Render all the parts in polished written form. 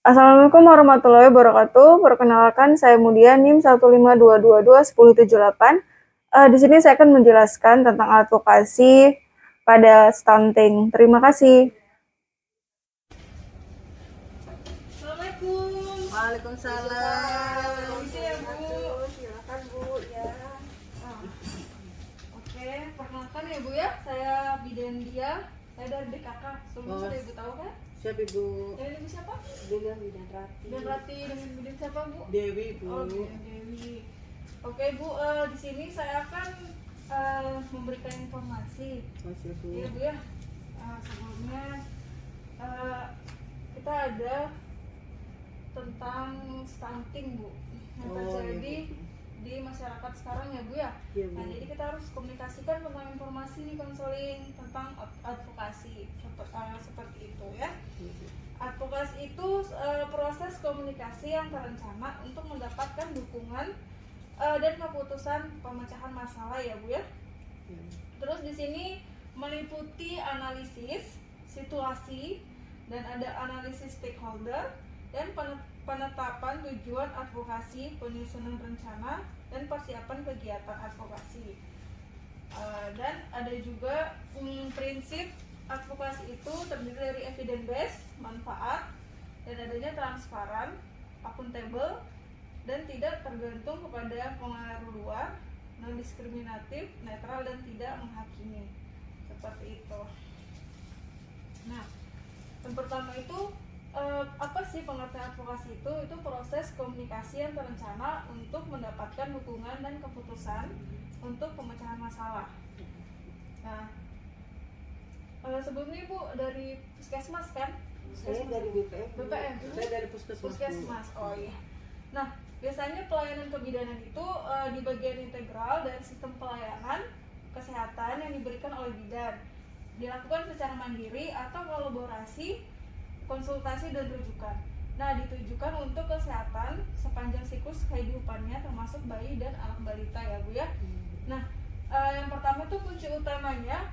Assalamualaikum warahmatullahi wabarakatuh. Perkenalkan saya Mudia NIM 152221078. Di sini saya akan menjelaskan tentang advokasi pada stunting. Terima kasih. Assalamualaikum. Waalaikumsalam. Permisi ya, Bu. Silakan Bu ya. Oke, perkenalkan ya Bu ya. Saya Bidan Dia. Saya dari DKK. Sebelumnya sudah Ibu tahu kan? Siapa Ibu? Dari Ibu siapa? Bidan Rati. Dan Rati dengan Bidan siapa Bu? Dewi Bu. Oh, Bidan Dewi. Oke Bu, di sini saya akan memberikan informasi. Masih Bu. Iya Bu ya. Sebelumnya kita ada tentang stunting Bu yang terjadi di masyarakat sekarang ya Bu ya. Iya, Bu. Nah jadi kita harus komunikasikan tentang informasi konseling tentang advokasi seperti itu ya. Advokasi itu proses komunikasi yang terencana untuk mendapatkan dukungan dan keputusan pemecahan masalah ya Bu ya. Terus di sini meliputi analisis situasi dan ada analisis stakeholder dan penetapan tujuan advokasi, penyusunan rencana dan persiapan kegiatan advokasi. Dan ada juga prinsip advokasi itu terdiri dari evidence based, manfaat, dan adanya transparan, akuntabel, dan tidak tergantung kepada pengaruh luar, non diskriminatif, netral, dan tidak menghakimi. Seperti itu. Nah, yang pertama itu apa sih pengertian advokasi itu? Itu proses komunikasi yang terencana untuk mendapatkan dukungan dan keputusan untuk pemecahan masalah. Nah, sebelumnya Ibu dari Puskesmas kan? Saya dari BPM. BPM. Saya dari Puskesmas. Oh iya. Nah, biasanya pelayanan kebidanan itu di bagian integral dari sistem pelayanan kesehatan yang diberikan oleh bidan. Dilakukan secara mandiri atau kolaborasi, konsultasi dan rujukan. Nah, ditujukan untuk kesehatan sepanjang siklus kehidupannya termasuk bayi dan anak balita ya Bu ya. Nah, yang pertama itu kunci utamanya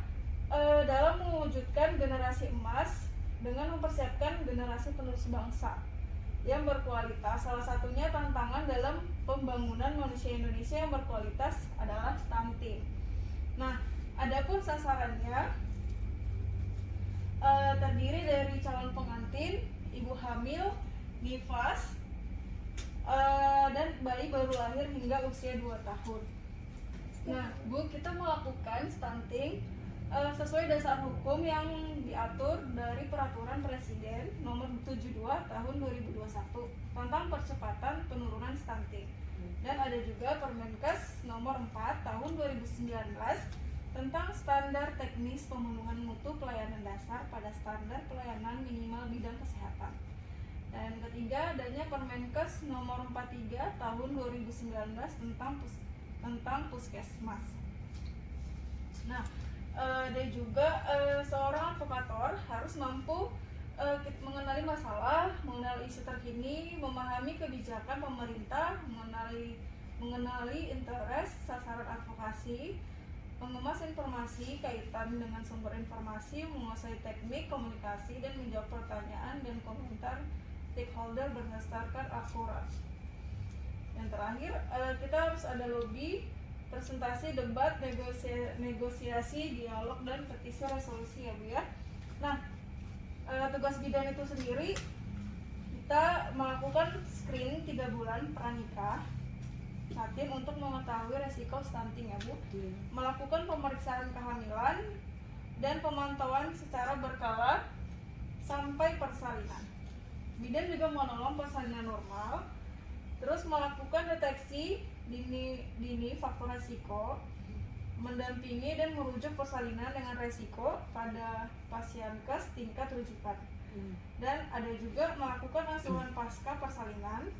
dalam mewujudkan generasi emas dengan mempersiapkan generasi penerus bangsa yang berkualitas. Salah satunya tantangan dalam pembangunan manusia Indonesia yang berkualitas adalah stunting. Nah, adapun sasarannya terdiri dari calon pengantin, ibu hamil, nifas, dan bayi baru lahir hingga usia 2 tahun. Nah, Bu, kita melakukan stunting sesuai dasar hukum yang diatur dari Peraturan Presiden Nomor 72 Tahun 2021 tentang percepatan penurunan stunting. Dan ada juga Permenkes Nomor 4 Tahun 2019 tentang standar teknis pemenuhan mutu pelayanan dasar pada standar pelayanan minimal bidang kesehatan. Dan ketiga adanya Permenkes Nomor 43 Tahun 2019 tentang Puskesmas. Nah, dan juga seorang advokator harus mampu mengenali masalah, mengenali isu terkini, memahami kebijakan pemerintah, mengenali interest sasaran advokasi, mengemas informasi kaitan dengan sumber informasi, menguasai teknik komunikasi, dan menjawab pertanyaan dan komentar stakeholder berdasarkan akurat. Yang terakhir, kita harus ada lobby, presentasi, debat, negosiasi, dialog, dan petisi resolusi ya Bu ya. Nah, tugas bidan itu sendiri kita melakukan screening 3 bulan pranikah Hatim untuk mengetahui resiko stunting ya Bu, melakukan pemeriksaan kehamilan dan pemantauan secara berkala sampai persalinan. Bidan juga menolong persalinan normal, terus melakukan deteksi dini faktor resiko, mendampingi dan merujuk persalinan dengan resiko pada pasien kes tingkat rujukan. Dan ada juga melakukan asuhan pasca persalinan.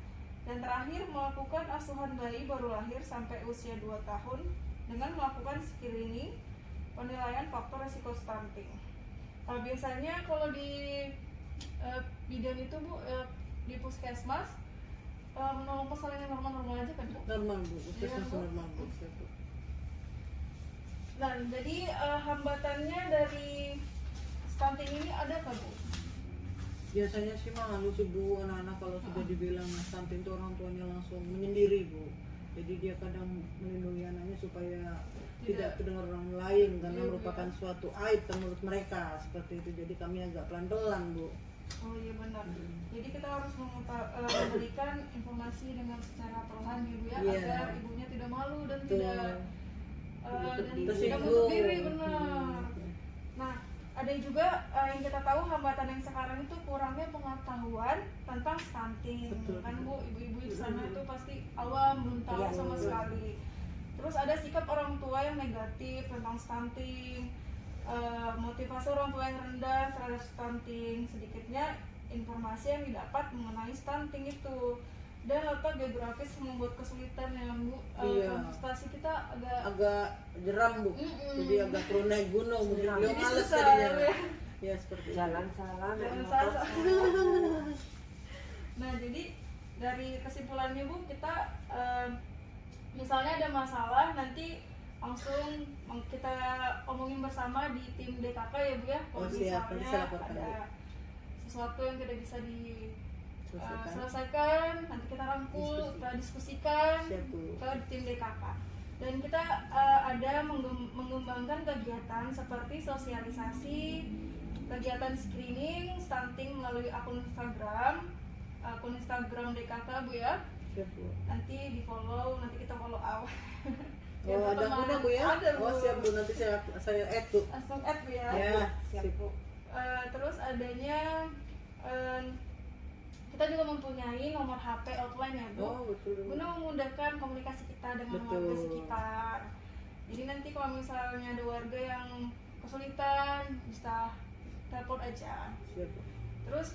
Dan terakhir melakukan asuhan bayi baru lahir sampai usia 2 tahun dengan melakukan screening penilaian faktor resiko stunting. Biasanya kalau di bidan itu Bu, di Puskesmas menolong persalinan normal-normal aja kan Bu? Normal Bu, Puskesmas normal Bu. Nah, jadi hambatannya dari stunting ini ada apa Bu? Biasanya sih mah halus Bu, anak-anak kalau sudah dibilang stunting itu orang tuanya langsung menyendiri Bu. Jadi dia kadang melindungi anaknya supaya tidak terdengar orang lain karena merupakan suatu aib menurut mereka seperti itu. Jadi kami agak pelan-pelan Bu. Oh iya benar. Jadi kita harus memberikan informasi dengan secara perlahan ya Bu ya, Iya. agar ibunya tidak malu dan Betul. tidak Tersinggung. menutup diri, benar. Nah, ada juga yang kita tahu hambatan yang sekarang itu kurangnya pengetahuan tentang stunting. Betul. Kan Bu, ibu-ibu di sana itu pasti awam, belum tahu Iya, sama betul. sekali. Terus ada sikap orang tua yang negatif tentang stunting, motivasi orang tua yang rendah terhadap stunting, sedikitnya informasi yang didapat mengenai stunting itu, dan letak geografis membuat kesulitan ya Bu. Iya. Transportasi kita Agak jeram Bu. Jadi agak perlu naik gunung Bu. Beliau jadi males susah jadinya. ya. Ya seperti itu. Jalan salah, naik Jangan motor salah. salah. Nah, jadi dari kesimpulannya Bu, kita misalnya ada masalah nanti langsung kita omongin bersama di tim DKK ya Bu ya. Kalau Oh, siap. Nanti misalnya saya laporkan, ada Bu. sesuatu yang tidak bisa Selesaikan. selesaikan, nanti kita rangkul, kita diskusikan Siap Bu. ke tim DKK. Dan kita ada mengembangkan kegiatan seperti sosialisasi, kegiatan screening stunting melalui akun Instagram DKK Bu ya. Siap Bu. Nanti di follow, nanti kita follow up. Oh, ada akunnya Bu ya? Ada Bu. Oh, siap Bu. Nanti saya add Bu. Langsung add Bu ya. Ya, Siap Bu. Terus adanya kita juga mempunyai nomor HP outline ya Bu, Oh, betul. guna memudahkan komunikasi kita dengan Betul. warga sekitar. Jadi nanti kalau misalnya ada warga yang kesulitan bisa telepon aja. Siap Bu. Terus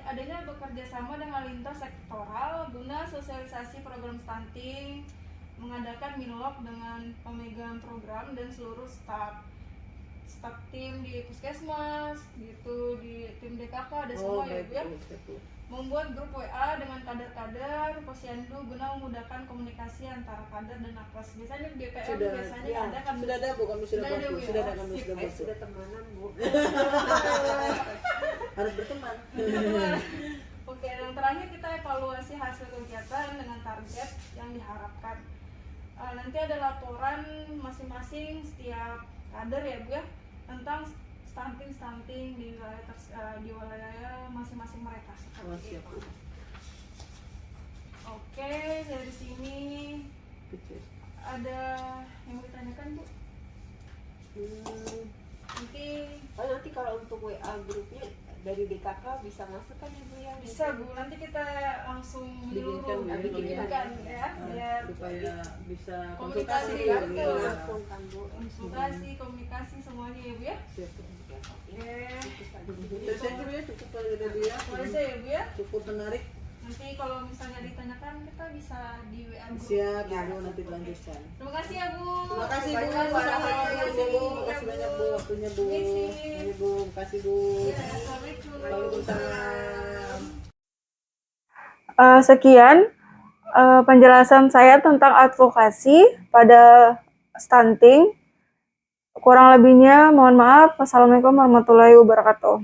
adanya bekerja sama dengan lintas sektoral guna sosialisasi program stunting, mengadakan minlog dengan pemegang program dan seluruh staf tim di puskesmas gitu, di tim DKK ada semua ya baik Bu ya. Bu. Siap Bu. Membuat grup WA dengan kader-kader posyandu guna memudahkan komunikasi antara kader dan nakes. Biasanya di BPM Sudah, biasanya ya. ada kan. Sudah ada Bu, kami sudah Sudah buat ada, Bu. Bu, ya? Sudah ada kami Sip. sudah buat Bu. Sudah temanan Bu. Harus berteman. Oke, yang terakhir kita evaluasi hasil kegiatan dengan target yang diharapkan. Nanti ada laporan masing-masing setiap kader ya Bu ya, tentang stunting di wilayah masing-masing mereka. Oh, siap Bu. Oke, dari sini Kecil. ada yang mau ditanyakan Bu? Nanti Nanti kalau untuk WA grupnya dari DKK bisa masuk kan Ibu ya? bisa Bu, nanti kita langsung Bikinkan, Bu, ya. bikinkan ya, biar Supaya bisa komunikasi konsultasi ya, Bu. betul. Iya. Langsung kan Bu. konsultasi, komunikasi semuanya ya Bu ya. Siap Bu. Oke, Terus saja Bu ya, cukup kalau ada Bu ya. itu aja ya Bu ya. Cukup menarik. Nanti kalau misalnya ditanyakan kita bisa di WA group. Siap Bu, nanti dilanjutkan. Terima kasih ya Bu. Terima kasih Bu, Terima kasih. sama-sama Bu. Terima kasih banyak Bu waktunya Bu. Ini Bu, terima kasih Bu. Ya, Assalamualaikum. Waalaikumsalam. Sekian penjelasan saya tentang advokasi pada stunting. Kurang lebihnya mohon maaf. Wassalamualaikum warahmatullahi wabarakatuh.